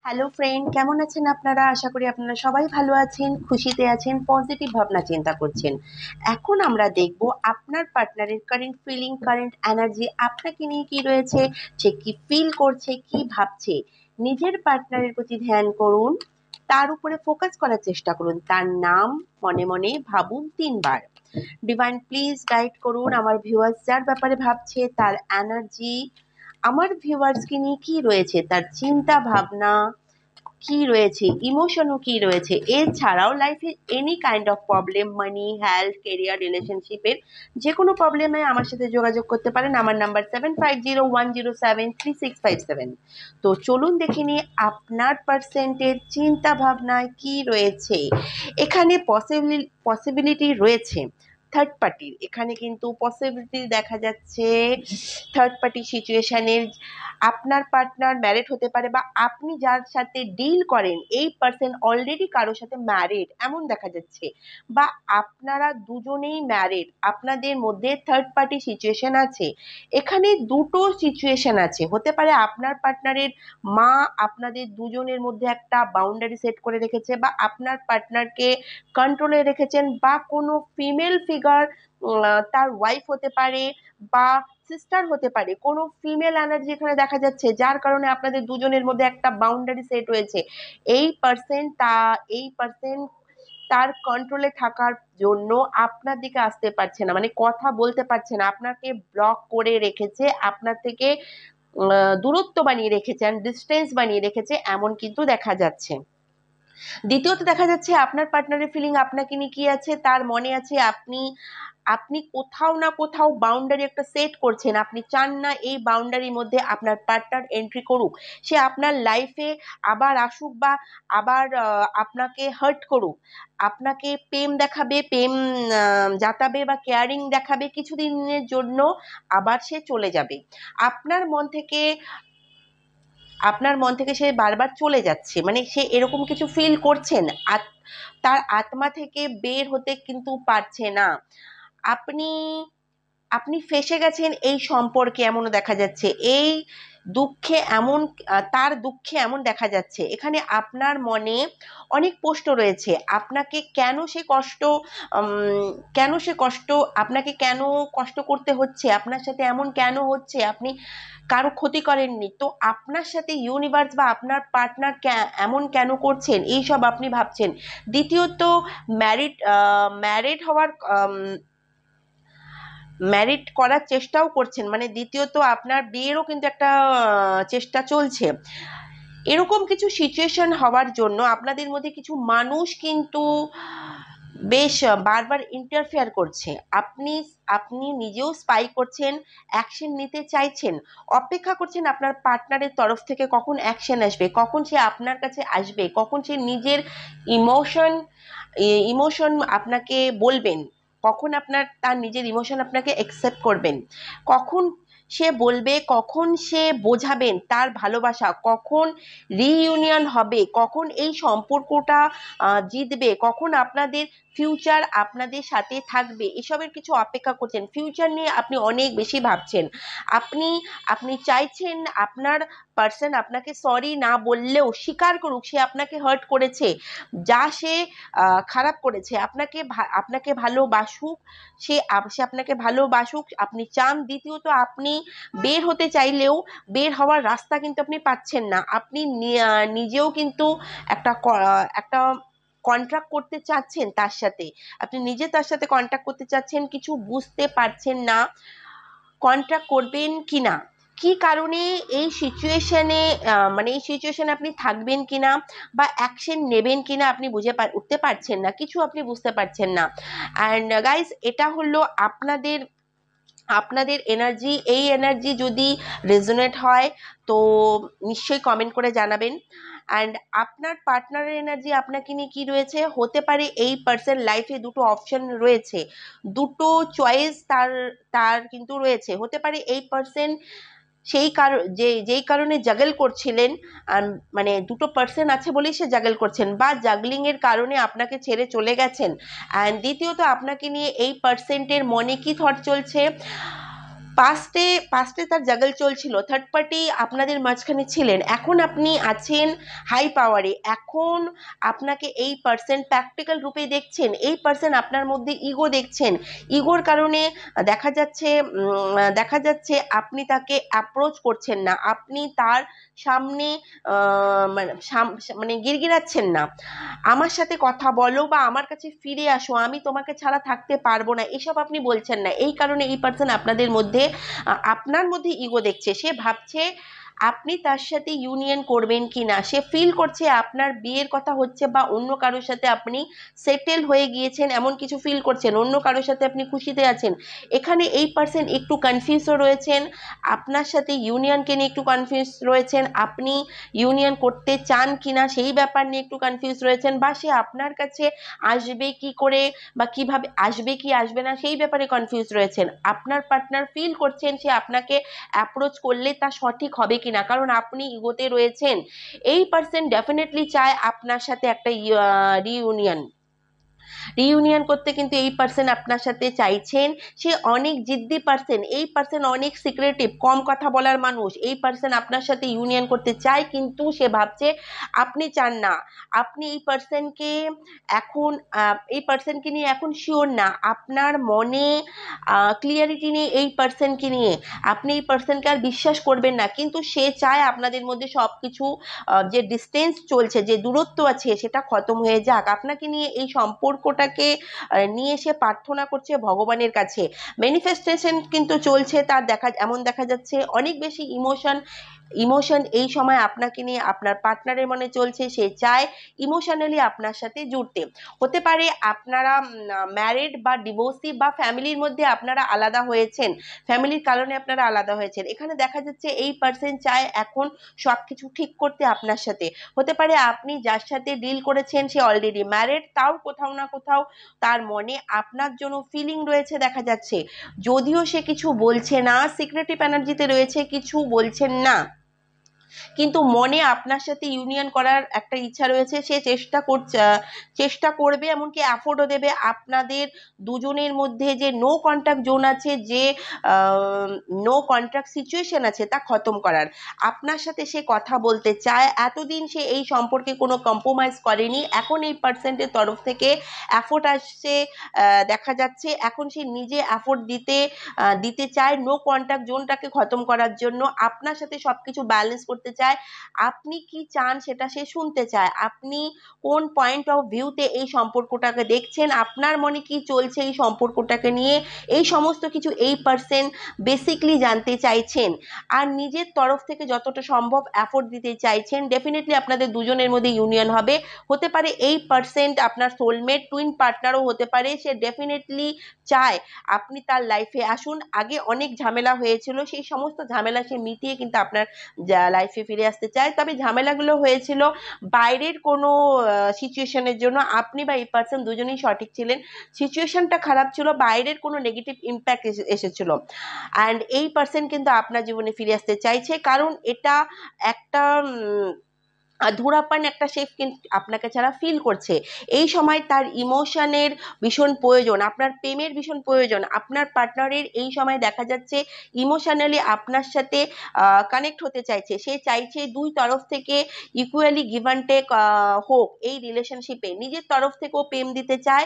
Hello friend, কেমন আছেন আপনারা? আশা করি আপনারা সবাই ভালো আছেন, খুশিতে আছেন, পজিটিভ ভাবনা চিন্তা করছেন। এখন আমরা দেখব আপনার পার্টনারের কারেন্ট ফিলিং, কারেন্ট এনার্জি আপনাকে নিয়ে কি রয়েছে, সে কি ফিল করছে, কি ভাবছে। নিজের পার্টনারের প্রতি ধ্যান করুন, তার উপরে ফোকাস করার চেষ্টা করুন, তার নাম মনে মনে ভাবুন 3 বার। ডিভাইন প্লিজ গাইড করুন আমার ভিউয়ার্স যার ব্যাপারে ভাবছে, তার এনার্জি আমার ভিউয়ার্সকে নিয়ে কি রয়েছে, তার চিন্তা ভাবনা কি রয়েছে, ইমোশনও কি রয়েছে। এছাড়াও লাইফে any kind of problem, money, health, career, রিলেশনশিপের যে কোনো প্রবলেমে আমার সাথে যোগাযোগ করতে পারেন। আমার নাম্বার 7501073657। তো চলুন দেখে নিই আপনার পার্সেন্টের চিন্তা ভাবনায় কি রয়েছে। এখানে পসিবিলিটি রয়েছে থার্ড পার্টির, এখানে কিন্তু পসিবিলিটি দেখা যাচ্ছে থার্ড পার্টি সিচুয়েশনের। আপনার পার্টনার ম্যারিড হতে পারে, বা আপনি যার সাথে ডিল করেন এই পার্সন অলরেডি কারোর সাথে ম্যারিড এমন দেখা যাচ্ছে, বা আপনারা দুজনেই ম্যারিড, আপনাদের মধ্যে থার্ড পার্টি সিচুয়েশন আছে। এখানে দুটো সিচুয়েশন আছে, হতে পারে আপনার পার্টনারের মা আপনাদের দুজনের মধ্যে একটা বাউন্ডারি সেট করে রেখেছে, বা আপনার পার্টনারকে কন্ট্রোলে রেখেছেন, বা কোনো ফিমেল ফিগার, তার ওয়াইফ হতে পারে বা সিস্টার হতে পারে, কোনো ফিমেল এনার্জি এখানে দেখা যাচ্ছে, যার কারণে আপনাদের দুজনের মধ্যে একটা বাউন্ডারি সেট হয়েছে। এই পার্সন তার কন্ট্রোলে থাকার জন্য আপনার দিকে আসতে পারছে না, মানে কথা বলতে পারছে না, আপনাকে ব্লক করে রেখেছে, আপনার থেকে দূরত্ব বানিয়ে রেখেছে, ডিস্টেন্স বানিয়ে রেখেছে, এমন কিন্তু দেখা যাচ্ছে। দ্বিতীয়ত দেখা যাচ্ছে আপনার পার্টনারের ফিলিং আপনাকে নিয়ে কি আছে, তার মনে আছে আপনি আপনি কোথাও না কোথাও বাউন্ডারি একটা সেট করছেন, আপনি চান না এই বাউন্ডারির মধ্যে আপনার পার্টনার এন্ট্রি করুক, সে আপনার লাইফে আবার আসুক, বা আবার আপনাকে হার্ট করুক, আপনাকে প্রেম দেখাবে, প্রেম জাতাবে, বা কেয়ারিং দেখাবে, কিছুদিনের জন্য আবার সে চলে যাবে। আপনার মন থেকে আপনার মন থেকে সে বারবার চলে যাচ্ছে, মানে সে এরকম কিছু ফিল করছেন, তার আত্মা থেকে বের হতে কিন্তু পারছে না। আপনি আপনি ফেঁসে গেছেন এই সম্পর্কে এমনও দেখা যাচ্ছে, এই দুঃখে এমন, তার দুঃখে এমন দেখা যাচ্ছে। এখানে আপনার মনে অনেক প্রশ্ন রয়েছে, আপনাকে কেন সে কষ্ট, কেন সে কষ্ট, আপনাকে কেন কষ্ট করতে হচ্ছে, আপনার সাথে এমন কেন হচ্ছে, আপনি কারো ক্ষতি করেননি তো আপনার সাথে ইউনিভার্স বা আপনার পার্টনার এমন কেন করছেন, এইসব আপনি ভাবছেন। দ্বিতীয়ত ম্যারিড ম্যারিড হওয়ার ম্যারিড করার চেষ্টাও করছেন, মানে দ্বিতীয়ত আপনার বিয়েরও কিন্তু একটা চেষ্টা চলছে। এরকম কিছু সিচুয়েশন হওয়ার জন্য আপনাদের মধ্যে কিছু মানুষ কিন্তু বেশ বারবার ইন্টারফেয়ার করছে। আপনি আপনি নিজেও স্পাই করছেন, অ্যাকশন নিতে চাইছেন, অপেক্ষা করছেন আপনার পার্টনারের তরফ থেকে কখন অ্যাকশন আসবে, কখন সে আপনার কাছে আসবে, কখন সে নিজের ইমোশন ইমোশন আপনাকে বলবেন, কখন তার নিজের ইমোশন আপনাকে অ্যাকসেপ্ট করবেন, কখন সে বলবে, কখন সে বোঝাবেন তার ভালোবাসা, কখন রিইউনিয়ন হবে, কখন এই সম্পর্কটা জিতবে, কখন আপনাদের ফিউচার আপনাদের সাথে থাকবে, এসবের কিছু অপেক্ষা করছেন। ফিউচার নিয়ে আপনি অনেক বেশি ভাবছেন। আপনি আপনি চাইছেন আপনার পার্সন আপনাকে সরি না বললেও স্বীকার করুক সে আপনাকে হার্ট করেছে, যা সে খারাপ করেছে, আপনাকে ভালোবাসুক, সে আপনাকে ভালোবাসুক আপনি চান। দ্বিতীয়ত আপনি বের হতে চাইলেও বের হওয়ার রাস্তা কিন্তু আপনি পাচ্ছেন না, আপনি নিজেও কিন্তু একটা কন্ট্রাক্ট করতে চাচ্ছেন তার সাথে, আপনি নিজে তার সাথে কন্ট্রাক্ট করতে চাচ্ছেন, কিছু বুঝতে পারছেন না কন্ট্রাক্ট করবেন কিনা, কি কারণে এই সিচুয়েশনে, মানে এই সিচুয়েশনে আপনি থাকবেন কিনা বা অ্যাকশন নেবেন কিনা আপনি উঠতে পারছেন না, কিছু আপনি বুঝতে পারছেন না। অ্যান্ড গাইস, এটা হলো আপনাদের আপনাদের এনার্জি। এই এনার্জি যদি রেজোনেট হয় তো নিশ্চয়ই কমেন্ট করে জানাবেন। অ্যান্ড আপনার পার্টনারের এনার্জি আপনাকে নিয়ে কি রয়েছে, হতে পারে এই পার্সন লাইফে দুটো অপশন রয়েছে, দুটো চয়েস তার তার কিন্তু রয়েছে। হতে পারে এই পার্সন যেই কারণে জাগল করছিলেন, মানে দুটো পার্সন আছে বলেই সে জাগল করছেন, বা জাগলিং এর কারণে আপনাকে ছেড়ে চলে গেছেন। অ্যান্ড দ্বিতীয়ত আপনাকে নিয়ে এই পার্সেন্টের মনে কি থট চলছে, পাস্টে পাস্টে তার জাগল চলছিল, থার্ড পার্টি আপনাদের মাঝখানে ছিলেন, এখন আপনি আছেন হাই পাওয়ারে, এখন আপনাকে এই পার্সন প্র্যাকটিক্যাল রূপে দেখছেন, এই পার্সন আপনার মধ্যে ইগো দেখছেন, ইগোর কারণে দেখা যাচ্ছে আপনি তাকে অ্যাপ্রোচ করছেন না, আপনি তার সামনে মানে গিরগিরাচ্ছেন না, আমার সাথে কথা বলো বা আমার কাছে ফিরে আসো, আমি তোমাকে ছাড়া থাকতে পারবো না, এসব আপনি বলছেন না। এই কারণে এই পার্সন আপনাদের মধ্যে আপনার মধ্যে ইগো দেখছে, সে ভাবছে আপনি তার সাথে ইউনিয়ন করবেন কি না, সে ফিল করছে আপনার বিয়ের কথা হচ্ছে বা অন্য কারোর সাথে আপনি সেটেল হয়ে গিয়েছেন, এমন কিছু ফিল করছেন, অন্য কারোর সাথে আপনি খুশিতে আছেন। এখানে এই পার্সন একটু কনফিউজও রয়েছেন, আপনার সাথে ইউনিয়নকে নিয়ে একটু কনফিউজ রয়েছেন, আপনি ইউনিয়ন করতে চান কিনা সেই ব্যাপার নিয়ে একটু কনফিউজ রয়েছেন, বা সে আপনার কাছে আসবে কি করে বা কিভাবে আসবে কি আসবে না সেই ব্যাপারে কনফিউজ রয়েছেন। আপনার পার্টনার ফিল করছেন সে আপনাকে অ্যাপ্রোচ করলে তা সঠিক হবে কিনা, কারণ আপনি ইগোতে রয়েছেন। এই পার্সন ডেফিনেটলি চায় আপনার সাথে একটা রিইউনিয়ন করতে, কিন্তু এই পার্সন আপনার সাথে চাইছেন, সে অনেক জিদ্দি পার্সন, এই পার্সন অনেক সিক্রেটিভ, কম কথা বলার মানুষ, এই পার্সন আপনার সাথে ইউনিয়ন করতে চায়, কিন্তু সে ভাবছে আপনি চান না, আপনি এখন এই পার্সনকে নিয়ে এখন শিওর না, আপনার মনে ক্লিয়ারিটি নেই এই পার্সনকে নিয়ে, আপনি এই পার্সনকে আর বিশ্বাস করবেন না, কিন্তু সে চায় আপনাদের মধ্যে সব কিছু যে ডিস্টেন্স চলছে, যে দূরত্ব আছে সেটা খতম হয়ে যাক, আপনাকে নিয়ে এই সম্পর্কটাকে নিয়ে সে প্রার্থনা করছে ভগবানের কাছে, ম্যানিফেস্টেশন কিন্তু চলছে তার, এমন দেখা যাচ্ছে অনেক বেশি ইমোশন এই সময় আপনাকে নিয়ে আপনার পার্টনারের মনে চলছে, সে চায় ইমোশনালি আপনার সাথে জুড়তে। হতে পারে আপনারা ম্যারিড বা ডিভোর্সি বা ফ্যামিলির মধ্যে আপনারা আলাদা হয়েছেন, ফ্যামিলির কারণে আপনারা আলাদা হয়েছেন, এখানে দেখা যাচ্ছে এই পার্সন চায় এখন সবকিছু ঠিক করতে আপনার সাথে। হতে পারে আপনি যার সাথে ডিল করেছেন সে অলরেডি ম্যারিড, তাও কোথাও না কোথাও তার মনে আপনার জন্য ফিলিং রয়েছে দেখা যাচ্ছে, যদিও সে কিছু বলছে না, সিক্রেটিভ এনার্জিতে রয়েছে, কিছু বলছেন না, কিন্তু মনে আপনার সাথে ইউনিয়ন করার একটা ইচ্ছা রয়েছে, সে চেষ্টা করবে, এমনকি অ্যাফোর্ডও দেবে আপনাদের দুজনের মধ্যে যে নো কন্ট্যাক্ট জোন আছে, যে নো কন্ট্যাক্ট সিচুয়েশন আছে তা খতম করার, আপনার সাথে সে কথা বলতে চায়, এতদিন সে এই সম্পর্কে কোনো কম্প্রোমাইজ করেনি, এখন এই পার্সেন্টের তরফ থেকে অ্যাফোর্ট আসছে, দেখা যাচ্ছে এখন সে নিজে অ্যাফোর্ট দিতে চায় নো কন্ট্যাক্ট জোনটাকে খতম করার জন্য, আপনার সাথে সবকিছু ব্যালেন্স করতে চায়, আপনি কি চান সেটা সে শুনতে চায়, আপনি কোন পয়েন্ট অফ ভিউতে এই সম্পর্কটাকে দেখছেন, আপনার মনে কি চলছে এই সম্পর্কটাকে নিয়ে, এই সমস্ত কিছু এই পার্সন বেসিকলি জানতে চাইছেন, আর নিজের তরফ থেকে যতটা সম্ভব এফোর্ট দিতে চাইছেন, ডেফিনেটলি আপনাদের দুজনের মধ্যে ইউনিয়ন হবে। হতে পারে এই পার্সেন্ট আপনার সোলমেট টুইন পার্টনারও হতে পারে, সে ডেফিনেটলি চায় আপনি তার লাইফে আসুন, আগে অনেক ঝামেলা হয়েছিল সেই সমস্ত ঝামেলা সে মিটিয়ে কিন্তু আপনার লাইফে ফিরে আসতে চায়, তবে ঝামেলাগুলো হয়েছিল বাইরের কোনো সিচুয়েশনের জন্য, আপনি বা এই পার্সন দুজনেই সঠিক ছিলেন, সিচুয়েশনটা খারাপ ছিল, বাইরের কোনো নেগেটিভ ইম্প্যাক্ট এসেছিল, অ্যান্ড এই পার্সন কিন্তু আপনার জীবনে ফিরে আসতে চাইছে, কারণ এটা একটা ধূরাপান একটা সে কিন্তু আপনাকে ছাড়া ফিল করছে, এই সময় তার ইমোশনের ভীষণ প্রয়োজন, আপনার প্রেমের ভীষণ প্রয়োজন, আপনার পার্টনারের এই সময় দেখা যাচ্ছে ইমোশনালি আপনার সাথে কানেক্ট হতে চাইছে, সে চাইছে দুই তরফ থেকে ইকুয়ালি গিভ অ্যান্ড টেক হোক এই রিলেশনশিপে, নিজের তরফ থেকেও প্রেম দিতে চায়,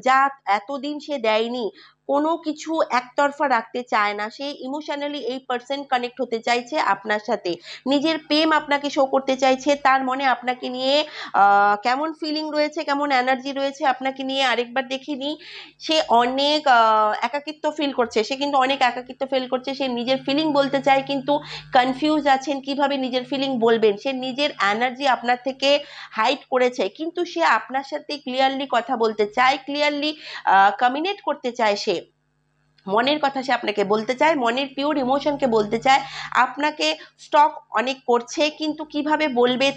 যা এতদিন সে দেয়নি, কোনো কিছু একতরফা রাখতে চায় না, সে ইমোশনালি এই পার্সন কানেক্ট হতে চাইছে আপনার সাথে, নিজের প্রেম আপনাকে শো করতে চাইছে, তার মনে আপনাকে নিয়ে কেমন ফিলিং রয়েছে, কেমন এনার্জি রয়েছে আপনাকে নিয়ে আরেকবার দেখে নিই, সে অনেক একাকিত্ব ফিল করছে, সে কিন্তু অনেক একাকিত্ব ফিল করছে, সে নিজের ফিলিং বলতে চায় কিন্তু কনফিউজ আছেন কিভাবে নিজের ফিলিং বলবেন, সে নিজের এনার্জি আপনার থেকে হাইড করেছে, কিন্তু সে আপনার সাথে ক্লিয়ারলি কথা বলতে চায়, ক্লিয়ারলি কমিউনিকেট করতে চায়, সে মনের কথা সে আপনাকে বলতে চায়, মনের পিওর ইমোশনকে বলতে চায়, আপনাকে স্টক অনেক করছে, কিন্তু কিভাবে বলবে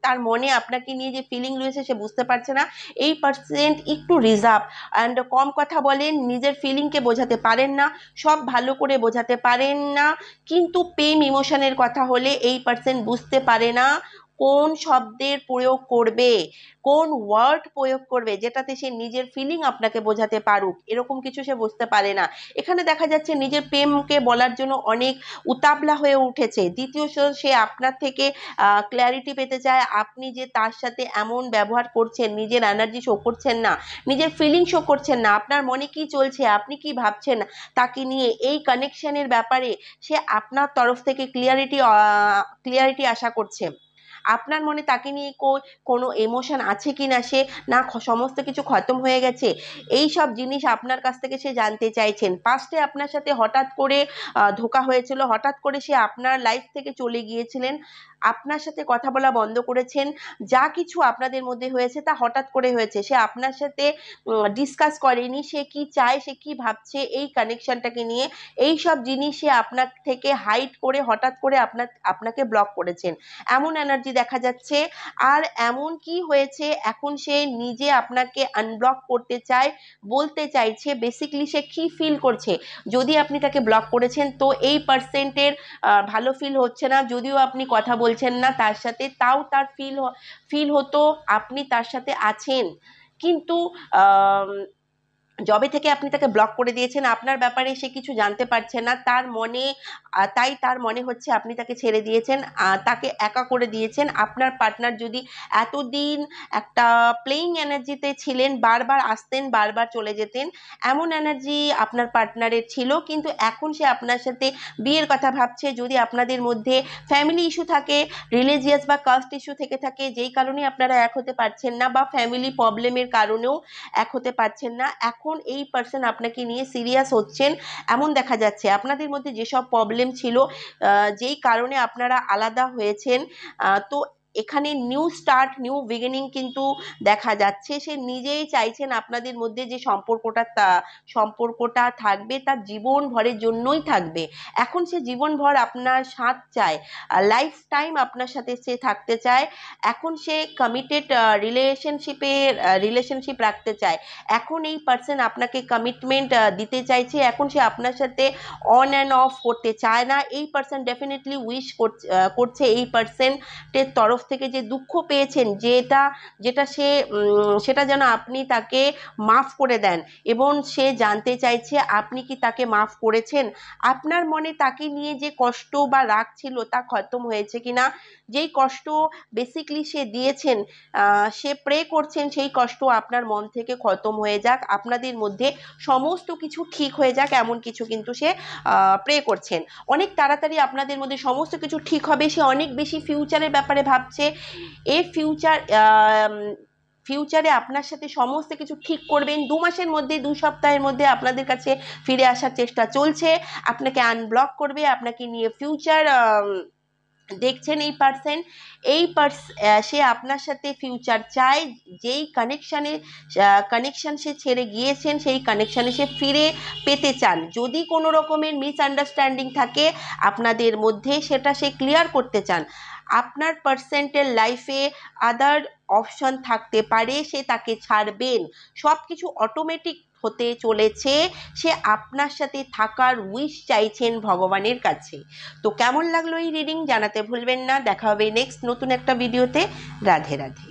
তার মনে আপনাকে নিয়ে যে ফিলিং রয়েছে সে বুঝতে পারছে না, এই পার্সেন্ট একটু রিজার্ভ অ্যান্ড কম কথা বলেন, নিজের ফিলিংকে বোঝাতে পারেন না, সব ভালো করে বোঝাতে পারেন না, কিন্তু প্রেম ইমোশনের কথা হলে এই পার্সেন্ট বুঝতে পারে না, কোন শব্দের প্রয়োগ করবে, কোন ওয়ার্ড প্রয়োগ করবে যেটাতে সে নিজের ফিলিং আপনাকে বোঝাতে পারুক, এরকম কিছু সে বুঝতে পারে না। এখানে দেখা যাচ্ছে নিজের প্রেমকে বলার জন্য অনেক উতাবলা হয়ে উঠেছে। দ্বিতীয়ত সে আপনার থেকে ক্ল্যারিটি পেতে চায়, আপনি যে তার সাথে এমন ব্যবহার করছেন, নিজের এনার্জি শো করছেন না, নিজের ফিলিং শো করছেন না, আপনার মনে কি চলছে, আপনি কি ভাবছেন তাকে নিয়ে, এই কানেকশনের ব্যাপারে সে আপনার তরফ থেকে ক্লিয়ারিটি আশা করছে। আপনার মনে তাকে নিয়ে কোনো ইমোশন আছে কি না, সে না সমস্ত কিছু খতম হয়ে গেছে, এই সব জিনিস আপনার কাছ থেকে সে জানতে চাইছেন। পাস্টে আপনার সাথে হঠাৎ করে ধোঁকা হয়েছিল, হঠাৎ করে সে আপনার লাইফ থেকে চলে গিয়েছিলেন, আপনার সাথে কথা বলা বন্ধ করেছেন, যা কিছু আপনাদের মধ্যে হয়েছে তা হঠাৎ করে হয়েছে, সে আপনার সাথে ডিসকাস করেনি সে কি চায়, সে কি ভাবছে এই কানেকশনটাকে নিয়ে, এই সব জিনিস সে আপনার থেকে হাইড করে হঠাৎ করে আপনাকে ব্লক করেছেন, এমন এনার্জি দেখা যাচ্ছে। আর এমন কি হয়েছে, এখন সে নিজে আপনাকে আনব্লক করতে চায়, বলতে চাইছে বেসিক্যালি সে কি ফিল করছে। যদি আপনি তাকে ব্লক করেছেন তো এই পার্সেন্টের ভালো ফিল হচ্ছে না, যদিও আপনি কথা বলছেন না তার সাথে, তাও তার ফিল হতো আপনি তার সাথে আছেন। কিন্তু যবে থেকে আপনি তাকে ব্লক করে দিয়েছেন আপনার ব্যাপারে সে কিছু জানতে পারছে না, তার মনে তাই তার মনে হচ্ছে আপনি তাকে ছেড়ে দিয়েছেন, তাকে একা করে দিয়েছেন। আপনার পার্টনার যদি এতদিন একটা প্লেইং এনার্জিতে ছিলেন, বারবার আসতেন বারবার চলে যেতেন, এমন এনার্জি আপনার পার্টনারের ছিল, কিন্তু এখন সে আপনার সাথে বিয়ের কথা ভাবছে। যদি আপনাদের মধ্যে ফ্যামিলি ইস্যু থাকে, রিলিজিয়াস বা কাস্ট ইস্যু থেকে থাকে, যেই কারণে আপনারা এক হতে পারছেন না, বা ফ্যামিলি প্রবলেমের কারণেও এক হতে পারছেন না, এখন এই পার্সন আপনাকে নিয়ে সিরিয়াস হচ্ছেন এমন দেখা যাচ্ছে। আপনাদের মধ্যে যেসব প্রবলেম ছিল, যেই কারণে আপনারা আলাদা হয়েছেন, তো এখানে নিউ স্টার্ট, নিউ বিগিনিং কিন্তু দেখা যাচ্ছে। সে নিজেই চাইছেন আপনাদের মধ্যে যে সম্পর্কটা থাকবে তা জীবন ভরের জন্যই থাকবে। এখন সে জীবনভর আপনার সাথ চায়, লাইফ টাইম আপনার সাথে সে থাকতে চায়। এখন সে কমিটেড রিলেশনশিপ রাখতে চায়। এখন এই পার্সন আপনাকে কমিটমেন্ট দিতে চাইছে, এখন সে আপনার সাথে অন অ্যান্ড অফ করতে চায় না। এই পার্সন ডেফিনেটলি উইশ করছে এই পার্সনের তরফ থেকে যে দুঃখ পেয়েছেন, যেটা সেটা যেন আপনি তাকে মাফ করে দেন, এবং সে জানতে চাইছে আপনি কি তাকে মাফ করেছেন। আপনার মনে তাকে নিয়ে যে কষ্ট বা রাগ ছিল তা খতম হয়েছে কিনা, যেই কষ্ট বেসিকলি সে দিয়েছেন, সে প্রে করছেন সেই কষ্ট আপনার মন থেকে খতম হয়ে যাক, আপনাদের মধ্যে সমস্ত কিছু ঠিক হয়ে যাক, এমন কিছু কিন্তু সে প্রে করছেন। অনেক তাড়াতাড়ি আপনাদের মধ্যে সমস্ত কিছু ঠিক হবে। সে অনেক বেশি ফিউচারের ব্যাপারে ভাবছে, এই ফিউচারে আপনার সাথে সমস্ত কিছু ঠিক করবেন। 2 মাসের মধ্যে, 2 সপ্তাহের মধ্যে আপনাদের কাছে ফিরে আসার চেষ্টা চলছে, আপনাকে আনব্লক করবে, আপনাকে নিয়ে ফিউচার দেখছেন। সে আপনার সাথে ফিউচার চায়, যেই কানেকশন সে ছেড়ে গিয়েছেন সেই কানেকশনে সে ফিরে পেতে চান। যদি কোনো রকমের মিসআন্ডারস্ট্যান্ডিং থাকে আপনাদের মধ্যে, সেটা সে ক্লিয়ার করতে চান। আপনার পার্সেন্টের লাইফে আদার অপশন থাকতে পারে, সে তাকে ছাড়বেন, সব কিছু অটোমেটিক হতে চলেছে। সে আপনার সাথে থাকার উইশ চাইছেন ভগবানের কাছে। তো কেমন লাগলো এই রিডিং জানাতে ভুলবেন না। দেখা হবে নেক্সট নতুন একটা ভিডিওতে। রাধে রাধে।